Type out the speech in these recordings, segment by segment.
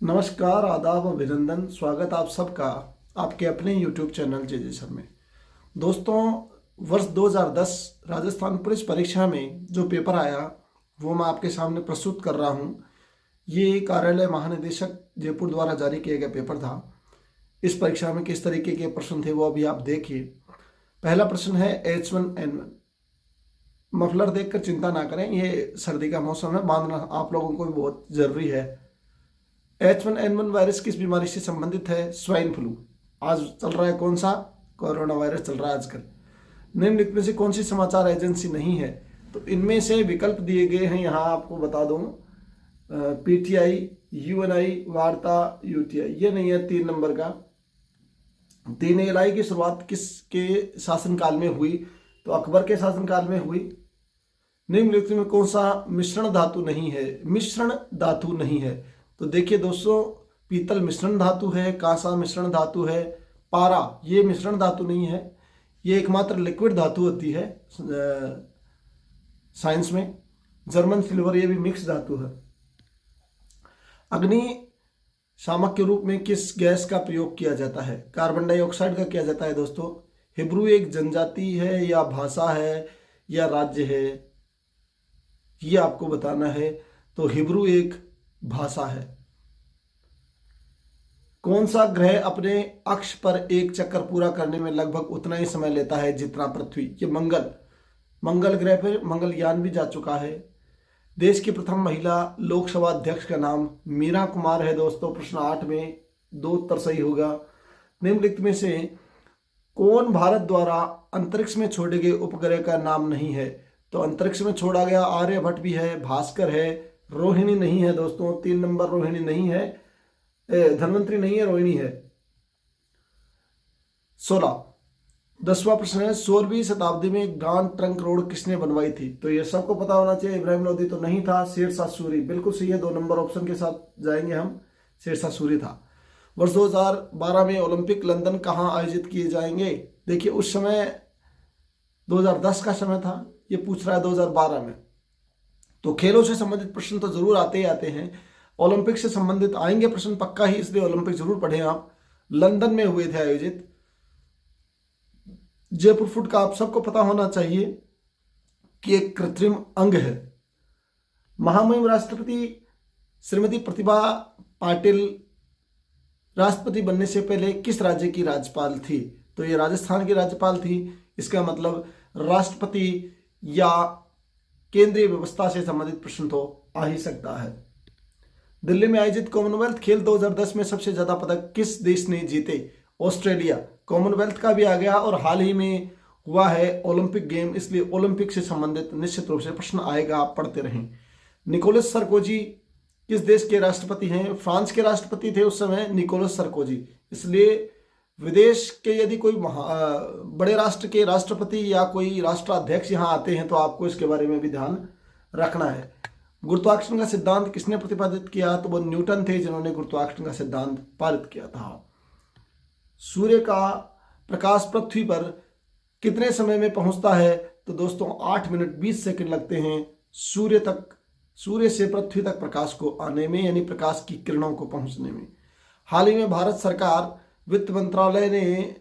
नमस्कार, आदाब, अभिनंदन, स्वागत आप सबका आपके अपने YouTube चैनल जे सर में। दोस्तों, वर्ष 2010 राजस्थान पुलिस परीक्षा में जो पेपर आया वो मैं आपके सामने प्रस्तुत कर रहा हूँ। ये कार्यालय महानिदेशक जयपुर द्वारा जारी किया गया पेपर था। इस परीक्षा में किस तरीके के प्रश्न थे वो अभी आप देखिए। पहला प्रश्न है H1N1। मफलर देखकर चिंता ना करें, ये सर्दी का मौसम है, बांधना आप लोगों को भी बहुत जरूरी है। H1N1 वायरस किस बीमारी से संबंधित है? Swine flu. आज चल रहा है कौन सा? कोरोना वायरस चल रहा है आजकल। निम्नलिखित में से कौन सी समाचार एजेंसी नहीं है? तो इनमें से विकल्प दिए गए हैं, यहाँ आपको बता दूं। PTI, UNI, वार्ता, UTI। ये नहीं है 3 नंबर का। 3 की शुरुआत किसके शासनकाल में हुई? तो अकबर के शासनकाल में हुई। निम्नलिखित में कौन सा मिश्रण धातु नहीं है? मिश्रण धातु नहीं है। तो देखिए दोस्तों, पीतल मिश्रण धातु है, कांसा मिश्रण धातु है, पारा ये मिश्रण धातु नहीं है। ये एकमात्र लिक्विड धातु होती है साइंस में। जर्मन सिल्वर ये भी मिक्स धातु है। अग्नि शामक के रूप में किस गैस का प्रयोग किया जाता है? कार्बन डाइऑक्साइड का किया जाता है दोस्तों। हिब्रू एक जनजाति है या भाषा है या राज्य है, ये आपको बताना है। तो हिब्रू एक भाषा है। कौन सा ग्रह अपने अक्ष पर एक चक्कर पूरा करने में लगभग उतना ही समय लेता है जितना पृथ्वी? ये मंगल ग्रह पर मंगलयान भी जा चुका है। देश की प्रथम महिला लोकसभा अध्यक्ष का नाम मीरा कुमार है दोस्तों। प्रश्न 8 में 2 उत्तर सही होगा। निम्नलिखित में से कौन भारत द्वारा अंतरिक्ष में छोड़े गए उपग्रह का नाम नहीं है? तो अंतरिक्ष में छोड़ा गया आर्यभट्ट भी है, भास्कर है, रोहिणी नहीं है दोस्तों। 3 नंबर रोहिणी नहीं है, धन्वंतरी नहीं है, रोहिणी है। 16। 10वां प्रश्न है, 16वीं शताब्दी में ग्रांड ट्रंक रोड किसने बनवाई थी? तो ये सबको पता होना चाहिए। इब्राहिम लोदी तो नहीं था, शेरशाह सूरी बिल्कुल सही है। 2 नंबर ऑप्शन के साथ जाएंगे हम। शेरशाह सूरी था। वर्ष 2012 में ओलंपिक लंदन कहाँ आयोजित किए जाएंगे? देखिए उस समय 2010 का समय था, ये पूछ रहा है 2012 में। तो खेलों से संबंधित प्रश्न तो जरूर आते ही आते हैं। ओलंपिक से संबंधित आएंगे प्रश्न पक्का ही, इसलिए ओलंपिक जरूर पढ़ें आप। लंदन में हुए थे आयोजित। जयपुर फुट का आप सबको पता होना चाहिए कि एक कृत्रिम अंग है। महामहिम राष्ट्रपति श्रीमती प्रतिभा पाटिल राष्ट्रपति बनने से पहले किस राज्य की राज्यपाल थी? तो ये राजस्थान की राज्यपाल थी। इसका मतलब राष्ट्रपति या केंद्रीय व्यवस्था से संबंधित प्रश्न तो आ ही सकता है। दिल्ली में आयोजित कॉमनवेल्थ खेल 2010 में सबसे ज्यादा पदक किस देश ने जीते? ऑस्ट्रेलिया। कॉमनवेल्थ का भी आ गया और हाल ही में हुआ है ओलंपिक गेम, इसलिए ओलंपिक से संबंधित निश्चित रूप से प्रश्न आएगा, आप पढ़ते रहें। निकोलस सरकोजी किस देश के राष्ट्रपति हैं? फ्रांस के राष्ट्रपति थे उस समय निकोलस सरकोजी। इसलिए विदेश के यदि कोई बड़े राष्ट्र के राष्ट्रपति या कोई राष्ट्राध्यक्ष यहाँ आते हैं तो आपको इसके बारे में भी ध्यान रखना है। गुरुत्वाकर्षण का सिद्धांत किसने प्रतिपादित किया? तो वो न्यूटन थे जिन्होंने गुरुत्वाकर्षण का सिद्धांत पारित किया था। सूर्य का प्रकाश पृथ्वी पर कितने समय में पहुंचता है? तो दोस्तों 8 मिनट 20 सेकंड लगते हैं सूर्य से पृथ्वी तक प्रकाश को आने में, यानी प्रकाश की किरणों को पहुंचने में। हाल ही में भारत सरकार वित्त मंत्रालय ने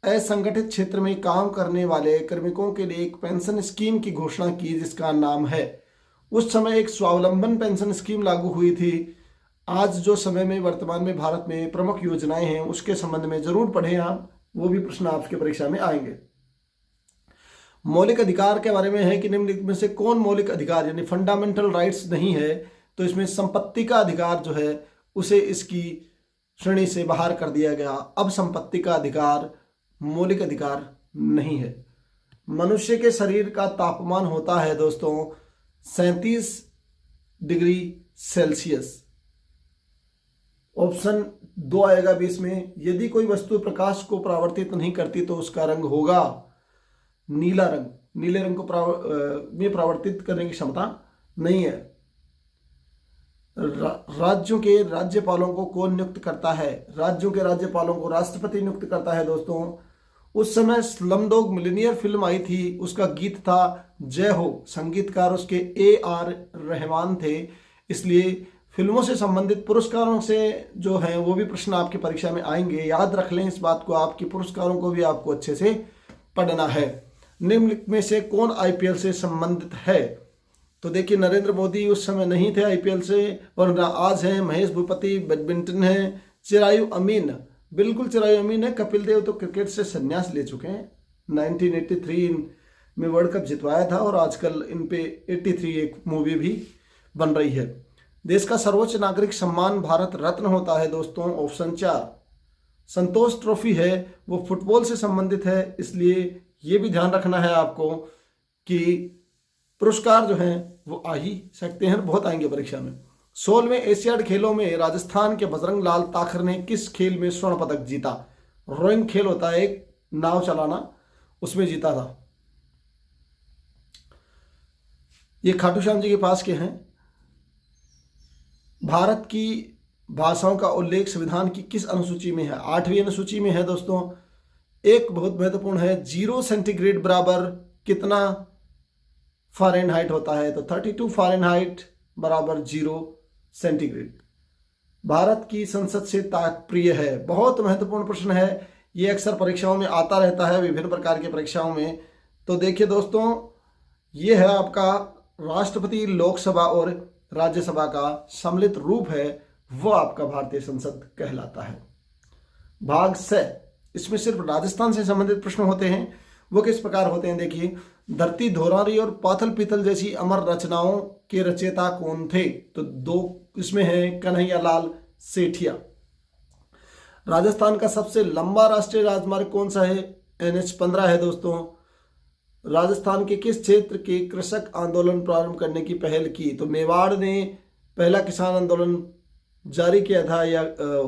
असंगठित क्षेत्र में काम करने वाले कार्मिकों के लिए एक पेंशन स्कीम की घोषणा की जिसका नाम है, उस समय एक स्वावलंबन पेंशन स्कीम लागू हुई थी। आज जो समय में वर्तमान में भारत में प्रमुख योजनाएं हैं उसके संबंध में जरूर पढ़ें आप, वो भी प्रश्न आपके परीक्षा में आएंगे। मौलिक अधिकार के बारे में है कि निम्नलिखित में से कौन मौलिक अधिकार यानी फंडामेंटल राइट्स नहीं है? तो इसमें संपत्ति का अधिकार जो है उसे इसकी श्रेणी से बाहर कर दिया गया। अब संपत्ति का अधिकार मौलिक अधिकार नहीं है। मनुष्य के शरीर का तापमान होता है दोस्तों 37 डिग्री सेल्सियस। ऑप्शन 2 आएगा 20 में। यदि कोई वस्तु प्रकाश को परावर्तित नहीं करती तो उसका रंग होगा नीला रंग। नीले रंग को में परावर्तित करने की क्षमता नहीं है। राज्यों के राज्यपालों को कौन नियुक्त करता है? राज्यों के राज्यपालों को राष्ट्रपति नियुक्त करता है दोस्तों। उस समय स्लमडॉग मिलियनेयर फिल्म आई थी, उसका गीत था जय हो, संगीतकार उसके AR रहमान थे। इसलिए फिल्मों से संबंधित पुरस्कारों से जो हैं वो भी प्रश्न आपकी परीक्षा में आएंगे। याद रख लें इस बात को, आपकी पुरस्कारों को भी आपको अच्छे से पढ़ना है। निम्नलिखित में से कौन आईपीएल से संबंधित है? तो देखिए, नरेंद्र मोदी उस समय नहीं थे आईपीएल से, और आज हैं। महेश भूपति बैडमिंटन है। चिरायु अमीन, बिल्कुल चिरायु अमीन है। कपिल देव तो क्रिकेट से संन्यास ले चुके हैं। 1983 में वर्ल्ड कप जितवाया था, और आजकल इन पे 83 एक मूवी भी बन रही है। देश का सर्वोच्च नागरिक सम्मान भारत रत्न होता है दोस्तों। ऑप्शन 4 संतोष ट्रॉफी है, वो फुटबॉल से संबंधित है, इसलिए ये भी ध्यान रखना है आपको कि पुरस्कार जो हैं वो आ ही सकते हैं, बहुत आएंगे परीक्षा में। 16वें एशियाड खेलों में राजस्थान के बजरंग लाल ताखर ने किस खेल में स्वर्ण पदक जीता? रोइंग खेल होता है एक, नाव चलाना, उसमें जीता था। ये खाटू श्याम जी के पास के हैं। भारत की भाषाओं का उल्लेख संविधान की किस अनुसूची में है? 8वीं अनुसूची में है दोस्तों। एक बहुत महत्वपूर्ण है, 0 सेंटीग्रेड बराबर कितना फ़ारेनहाइट होता है? तो 32 फ़ारेनहाइट बराबर 0 सेंटीग्रेड। भारत की संसद से तात्पर्य है, बहुत महत्वपूर्ण प्रश्न है, ये अक्सर परीक्षाओं में आता रहता है, विभिन्न प्रकार की परीक्षाओं में। तो देखिए दोस्तों, ये है आपका राष्ट्रपति, लोकसभा और राज्यसभा का सम्मिलित रूप है, वो आपका भारतीय संसद कहलाता है। भाग 6, इसमें सिर्फ राजस्थान से संबंधित प्रश्न होते हैं। वो किस प्रकार होते हैं? देखिए, धरती धोरारी और पाथल पीतल जैसी अमर रचनाओं के रचयिता कौन थे? तो 2 इसमें है कन्हैया लाल सेठिया। राजस्थान का सबसे लंबा राष्ट्रीय राजमार्ग कौन सा है? NH-15 है दोस्तों। राजस्थान के किस क्षेत्र के कृषक आंदोलन प्रारंभ करने की पहल की? तो मेवाड़ ने पहला किसान आंदोलन जारी किया था या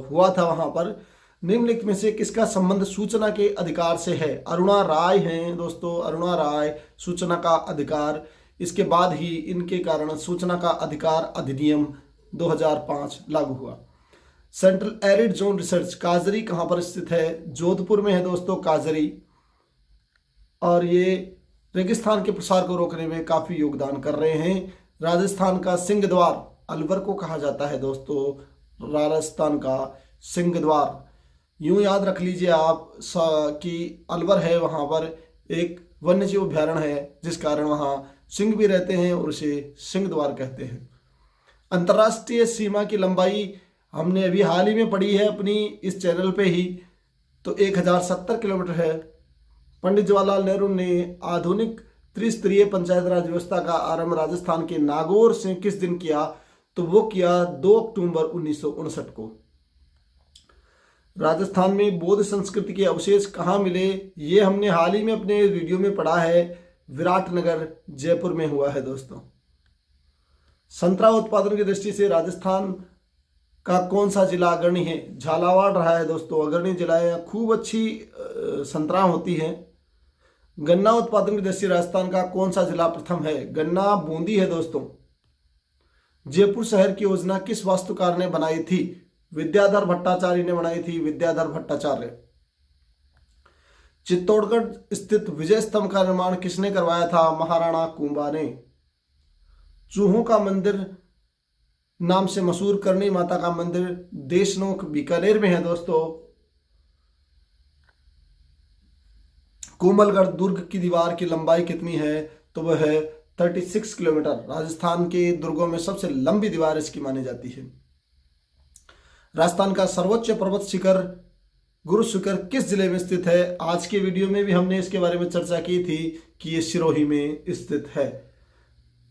हुआ था वहां पर। निम्नलिखित में से किसका संबंध सूचना के अधिकार से है? अरुणा राय हैं दोस्तों, अरुणा राय, सूचना का अधिकार। इसके बाद ही इनके कारण सूचना का अधिकार अधिनियम 2005 लागू हुआ। सेंट्रल एरिड जोन रिसर्च काजरी कहाँ पर स्थित है? जोधपुर में है दोस्तों काजरी, और ये रेगिस्तान के प्रसार को रोकने में काफ़ी योगदान कर रहे हैं। राजस्थान का सिंह द्वार अलवर को कहा जाता है दोस्तों, राजस्थान का सिंह द्वार। यूं याद रख लीजिए आप कि अलवर है, वहाँ पर एक वन्यजीव अभ्यारण्य है, जिस कारण वहाँ सिंह भी रहते हैं और उसे सिंह द्वार कहते हैं। अंतर्राष्ट्रीय सीमा की लंबाई हमने अभी हाल ही में पढ़ी है अपनी इस चैनल पे ही, तो 1070 किलोमीटर है। पंडित जवाहरलाल नेहरू ने आधुनिक त्रिस्तरीय पंचायत राज व्यवस्था का आरंभ राजस्थान के नागौर से किस दिन किया? तो वो किया 2 अक्टूबर 1959 को। राजस्थान में बौद्ध संस्कृति के अवशेष कहाँ मिले? ये हमने हाल ही में अपने वीडियो में पढ़ा है, विराटनगर जयपुर में हुआ है दोस्तों। संतरा उत्पादन की दृष्टि से राजस्थान का कौन सा जिला अग्रणी है? झालावाड़ रहा है दोस्तों, अग्रणी जिला है, खूब अच्छी संतरा होती है। गन्ना उत्पादन की दृष्टि से राजस्थान का कौन सा जिला प्रथम है? गन्ना बूंदी है दोस्तों। जयपुर शहर की योजना किस वास्तुकार ने बनाई थी? विद्याधर भट्टाचार्य ने बनाई थी, विद्याधर भट्टाचार्य। चित्तौड़गढ़ स्थित विजय स्तंभ का निर्माण किसने करवाया था? महाराणा कुंभा ने। चूहों का मंदिर नाम से मशहूर करणी माता का मंदिर देशनोक बीकानेर में है दोस्तों। कोमलगढ़ दुर्ग की दीवार की लंबाई कितनी है? तो वह है 36 किलोमीटर। राजस्थान के दुर्गों में सबसे लंबी दीवार इसकी मानी जाती है। राजस्थान का सर्वोच्च पर्वत शिखर गुरु शिखर किस जिले में स्थित है? आज के वीडियो में भी हमने इसके बारे में चर्चा की थी कि ये सिरोही में स्थित है।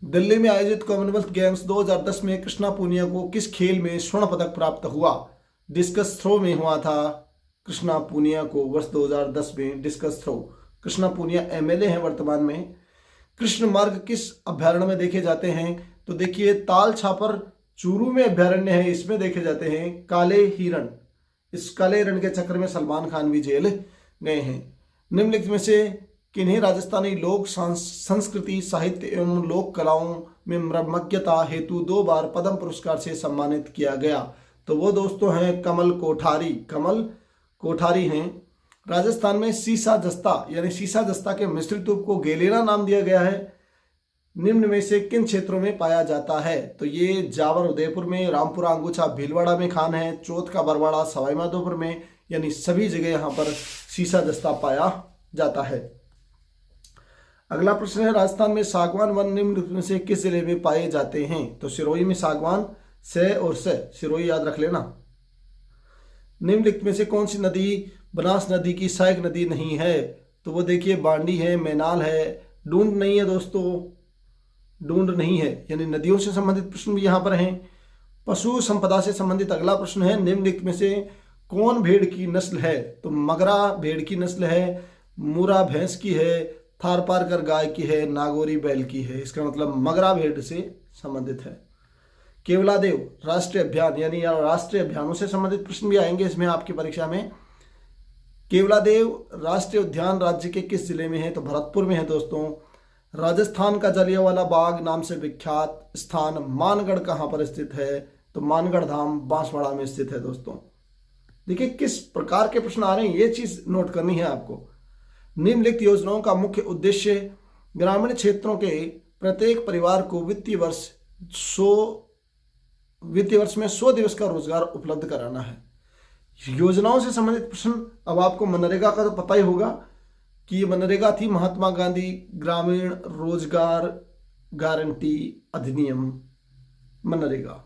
दिल्ली में आयोजित कॉमनवेल्थ गेम्स 2010 में कृष्णा पूनिया को किस खेल में स्वर्ण पदक प्राप्त हुआ? डिस्कस थ्रो में हुआ था कृष्णा पूनिया को वर्ष 2010 में discus throw. Krishna Poonia MLA हैं वर्तमान में। कृष्ण मार्ग किस अभ्यारण्य में देखे जाते हैं? तो देखिए, ताल छापर चूरू में अभ्यारण्य है, इसमें देखे जाते हैं काले हिरण। इस काले हिरण के चक्कर में सलमान खान भी जेल गए हैं। निम्नलिखित में से किन्हें राजस्थानी लोक संस्कृति साहित्य एवं लोक कलाओं में मर्मज्ञता हेतु 2 बार पद्म पुरस्कार से सम्मानित किया गया? तो वो दोस्तों हैं कमल कोठारी। कमल कोठारी हैं। राजस्थान में सीसा जस्ता यानी सीसा जस्ता के मिश्रित रूप को गेलेना नाम दिया गया है। निम्न में से किन क्षेत्रों में पाया जाता है? तो ये जावर उदयपुर में, रामपुरा अंगूछा भीलवाड़ा में खान है, चौथ का बरवाड़ा सवाईमाधोपुर में, यानी सभी जगह यहाँ पर सीसा दस्ता पाया जाता है। अगला प्रश्न है, राजस्थान में सागवान वन निम्न में से किस जिले में पाए जाते हैं? तो सिरोही में सागवान, से और से, सिरोही याद रख लेना। निम्नलिखित में से कौन सी नदी बनास नदी की सहायक नदी नहीं है? तो वो देखिए बांडी है, मैनाल है, डूंड नहीं है दोस्तों, डूंड नहीं है, यानी नदियों से संबंधित प्रश्न भी यहाँ पर हैं। पशु संपदा से संबंधित अगला प्रश्न है, निम्नलिखित में से कौन भेड़ की नस्ल है? तो मगरा भेड़ की नस्ल है, मुरा भैंस की है, थारपारकर गाय की है, नागौरी बैल की है। इसका मतलब मगरा भेड़ से संबंधित है। केवलादेव राष्ट्रीय अभियान, यानी राष्ट्रीय अभियानों से संबंधित प्रश्न भी आएंगे इसमें आपकी परीक्षा में। केवलादेव राष्ट्रीय उद्यान राज्य के किस जिले में है? तो भरतपुर में है दोस्तों। राजस्थान का जलियांवाला बाग नाम से विख्यात स्थान मानगढ़ कहाँ पर स्थित है? तो मानगढ़ धाम बांसवाड़ा में स्थित है दोस्तों। देखिए किस प्रकार के प्रश्न आ रहे हैं, ये चीज नोट करनी है आपको। निम्नलिखित योजनाओं का मुख्य उद्देश्य ग्रामीण क्षेत्रों के प्रत्येक परिवार को वित्तीय वर्ष में 100 दिवस का रोजगार उपलब्ध कराना है। योजनाओं से संबंधित प्रश्न, अब आपको मनरेगा का तो पता ही होगा कि ये मनरेगा थी महात्मा गांधी ग्रामीण रोजगार गारंटी अधिनियम, मनरेगा।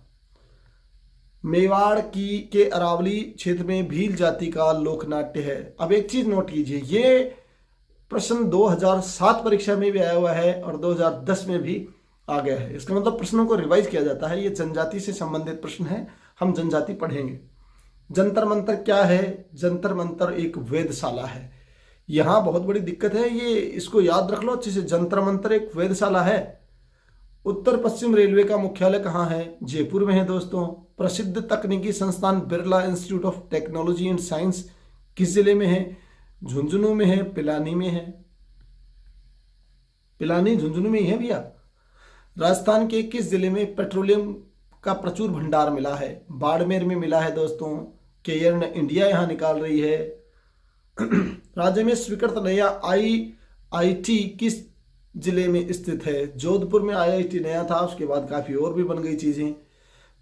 मेवाड़ के अरावली क्षेत्र में भील जाति का लोकनाट्य है। अब एक चीज नोट कीजिए, ये प्रश्न 2007 परीक्षा में भी आया हुआ है और 2010 में भी आ गया है। इसका मतलब प्रश्नों को रिवाइज किया जाता है। ये जनजाति से संबंधित प्रश्न है, हम जनजाति पढ़ेंगे। जंतर मंतर क्या है? जंतर मंतर एक वेधशाला है। यहाँ बहुत बड़ी दिक्कत है, ये इसको याद रख लो अच्छे से। जंतर मंतर एक वेधशाला है। उत्तर पश्चिम रेलवे का मुख्यालय कहाँ है? जयपुर में है दोस्तों। प्रसिद्ध तकनीकी संस्थान Birla institute of technology and science किस जिले में है? झुंझुनू में है, पिलानी में है। पिलानी झुंझुनू में ही है भैया। राजस्थान के किस जिले में पेट्रोलियम का प्रचुर भंडार मिला है? बाड़मेर में मिला है दोस्तों। केयर्न इंडिया यहां निकाल रही है। राज्य में स्वीकृत नया IIT किस जिले में स्थित है? जोधपुर में IIT नया था, उसके बाद काफी और भी बन गई चीजें।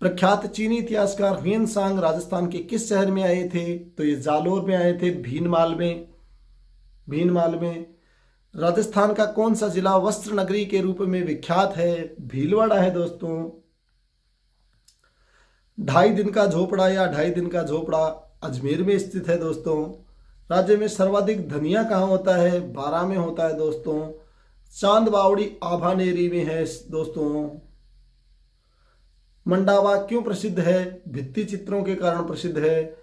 प्रख्यात चीनी इतिहासकार ह्वेन सांग राजस्थान के किस शहर में आए थे? तो ये जालोर में आए थे, भीनमाल में। राजस्थान का कौन सा जिला वस्त्र नगरी के रूप में विख्यात है? भीलवाड़ा है दोस्तों। 2.5 दिन का झोपड़ा या 2.5 दिन का झोपड़ा अजमेर में स्थित है दोस्तों। राज्य में सर्वाधिक धनिया कहाँ होता है? बारां में होता है दोस्तों। चांद बावड़ी आभानेरी में है दोस्तों। मंडावा क्यों प्रसिद्ध है? भित्ति चित्रों के कारण प्रसिद्ध है।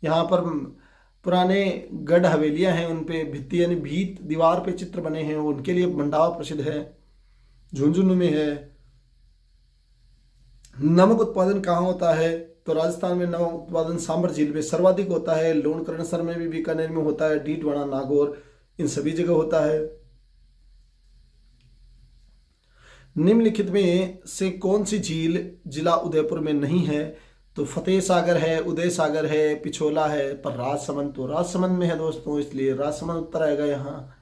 यहाँ पर पुराने गढ़ हवेलियां हैं, उन पे भित्ति यानी भीत दीवार पे चित्र बने हैं, उनके लिए मंडावा प्रसिद्ध है। झुंझुनू में है। नमक उत्पादन कहाँ होता है? तो राजस्थान में नमक उत्पादन सांबर झील में सर्वाधिक होता है। लोणकरणसर में भी, बीकानेर में होता है, डीडवाना, नागौर, इन सभी जगह होता है। निम्नलिखित में से कौन सी झील जिला उदयपुर में नहीं है? तो फतेह सागर है, उदय सागर है, पिछोला है, पर राजसमंद तो राजसमंद में है दोस्तों, इसलिए राजसमंद उत्तर आएगा यहाँ।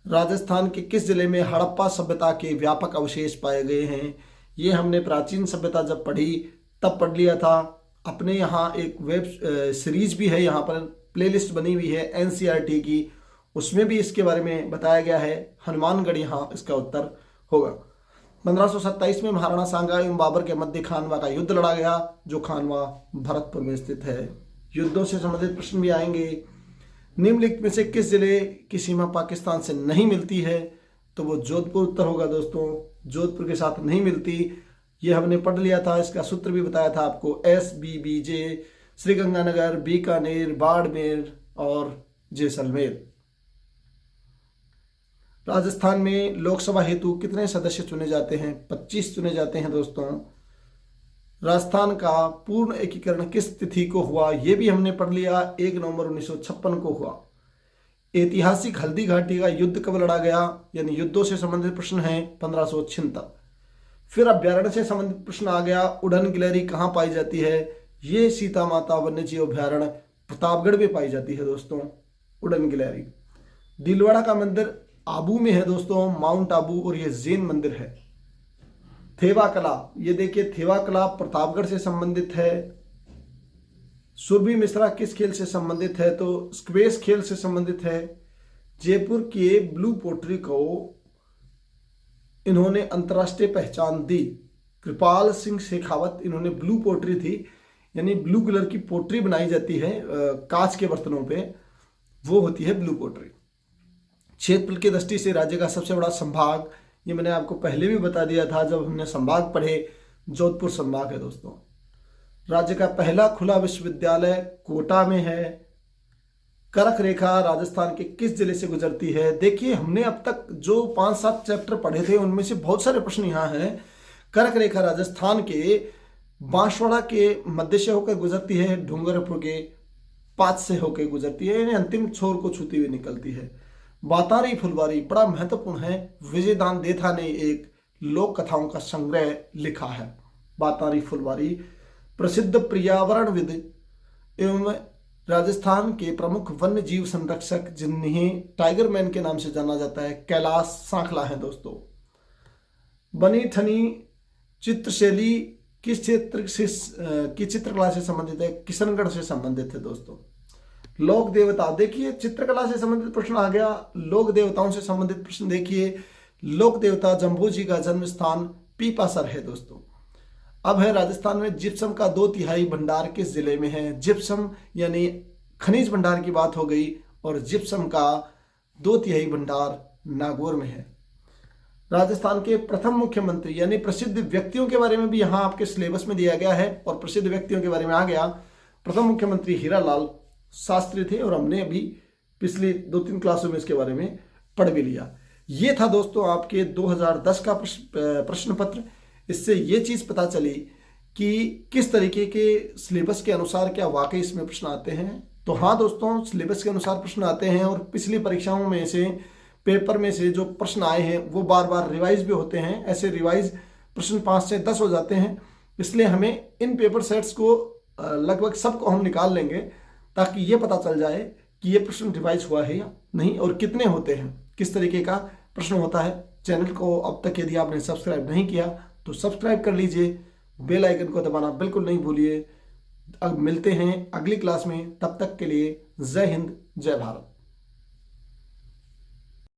राजस्थान के किस जिले में हड़प्पा सभ्यता के व्यापक अवशेष पाए गए हैं? ये हमने प्राचीन सभ्यता जब पढ़ी तब पढ़ लिया था। अपने यहाँ एक वेब सीरीज भी है, यहाँ पर प्लेलिस्ट बनी हुई है NCERT की, उसमें भी इसके बारे में बताया गया है। हनुमानगढ़ यहाँ इसका उत्तर होगा। 1527 में महाराणा सांगा एवं बाबर के मध्य खानवा का युद्ध लड़ा गया, जो खानवा भरतपुर में स्थित है। युद्धों से संबंधित प्रश्न भी आएंगे। निम्नलिखित में से किस जिले की सीमा पाकिस्तान से नहीं मिलती है? तो वो जोधपुर उत्तर होगा दोस्तों। जोधपुर के साथ नहीं मिलती, ये हमने पढ़ लिया था, इसका सूत्र भी बताया था आपको। SBBJ श्रीगंगानगर, बीकानेर, बाड़मेर और जैसलमेर। राजस्थान में लोकसभा हेतु कितने सदस्य चुने जाते हैं? 25 चुने जाते हैं दोस्तों। राजस्थान का पूर्ण एकीकरण किस तिथि को हुआ? ये भी हमने पढ़ लिया, 1 नवंबर 1956 को हुआ। ऐतिहासिक हल्दी घाटी का युद्ध कब लड़ा गया? यानी युद्धों से संबंधित प्रश्न है 1576। फिर अभ्यारण्य से संबंधित प्रश्न आ गया, उड़न गिलहरी कहाँ पाई जाती है? ये सीता माता वन्यजीव अभ्यारण्य प्रतापगढ़ में पाई जाती है दोस्तों, उड़न गिलहरी। दिलवाड़ा का मंदिर आबू में है दोस्तों, माउंट आबू, और ये जैन मंदिर है। थेवा कला, ये देखिए थेवा कला प्रतापगढ़ से संबंधित है। सुरभि मिश्रा किस खेल से संबंधित है, तो स्क्वैश खेल से संबंधित है। जयपुर के ब्लू पोट्री को इन्होंने अंतर्राष्ट्रीय पहचान दी। कृपाल सिंह शेखावत, इन्होंने ब्लू पोट्री थी, यानी ब्लू कलर की पोट्री बनाई जाती है कांच के बर्तनों पे, वो होती है ब्लू पोट्री। क्षेत्रफल की दृष्टि से राज्य का सबसे बड़ा संभाग, ये मैंने आपको पहले भी बता दिया था जब हमने संभाग पढ़े, जोधपुर संभाग है दोस्तों। राज्य का पहला खुला विश्वविद्यालय कोटा में है। कर्क रेखा राजस्थान के किस जिले से गुजरती है। देखिए हमने अब तक जो 5-7 चैप्टर पढ़े थे उनमें से बहुत सारे प्रश्न यहाँ हैं। कर्क रेखा राजस्थान के बांसवाड़ा के मध्य से होकर गुजरती है, डूंगरपुर के पास से होकर गुजरती है, यानी अंतिम छोर को छूती हुई निकलती है। बातारी फुलवारी बड़ा महत्वपूर्ण है। विजयदान देथा ने एक लोक कथाओं का संग्रह लिखा है। बातारी फुलवारी प्रसिद्ध पर्यावरणविद एवं राजस्थान के प्रमुख वन्य जीव संरक्षक, जिन्हें टाइगर मैन के नाम से जाना जाता है, कैलाश सांखला है दोस्तों। बनी ठनी चित्रशैली किस क्षेत्र से की चित्रकला से संबंधित है, किशनगढ़ से संबंधित है दोस्तों। लोक देवता, देखिए चित्रकला से संबंधित प्रश्न आ गया। लोक देवताओं से संबंधित प्रश्न देखिए, लोक देवता जम्बू जी का जन्म स्थान पीपासर है दोस्तों। अब है राजस्थान में जिप्सम का 2/3 भंडार किस जिले में है। जिप्सम यानी खनिज भंडार की बात हो गई, और जिप्सम का 2/3 भंडार नागौर में है। राजस्थान के प्रथम मुख्यमंत्री यानी प्रसिद्ध व्यक्तियों के बारे में भी यहाँ आपके सिलेबस में दिया गया है, और प्रसिद्ध व्यक्तियों के बारे में आ गया। प्रथम मुख्यमंत्री हीरालाल शास्त्री थे, और हमने अभी पिछली 2-3 क्लासों में इसके बारे में पढ़ भी लिया। ये था दोस्तों आपके 2010 का प्रश्न पत्र। इससे ये चीज़ पता चली कि किस तरीके के सिलेबस के अनुसार क्या वाकई इसमें प्रश्न आते हैं। तो हाँ दोस्तों, सिलेबस के अनुसार प्रश्न आते हैं, और पिछली परीक्षाओं में से पेपर में से जो प्रश्न आए हैं वो बार बार रिवाइज भी होते हैं। ऐसे रिवाइज प्रश्न 5 से 10 हो जाते हैं, इसलिए हमें इन पेपर सेट्स को लगभग सबको हम निकाल लेंगे, ताकि ये पता चल जाए कि ये प्रश्न रिवाइज हुआ है या नहीं, और कितने होते हैं, किस तरीके का प्रश्न होता है। चैनल को अब तक यदि आपने सब्सक्राइब नहीं किया तो सब्सक्राइब कर लीजिए, बेल आइकन को दबाना बिल्कुल नहीं भूलिए। अब मिलते हैं अगली क्लास में, तब तक के लिए जय हिंद जय भारत।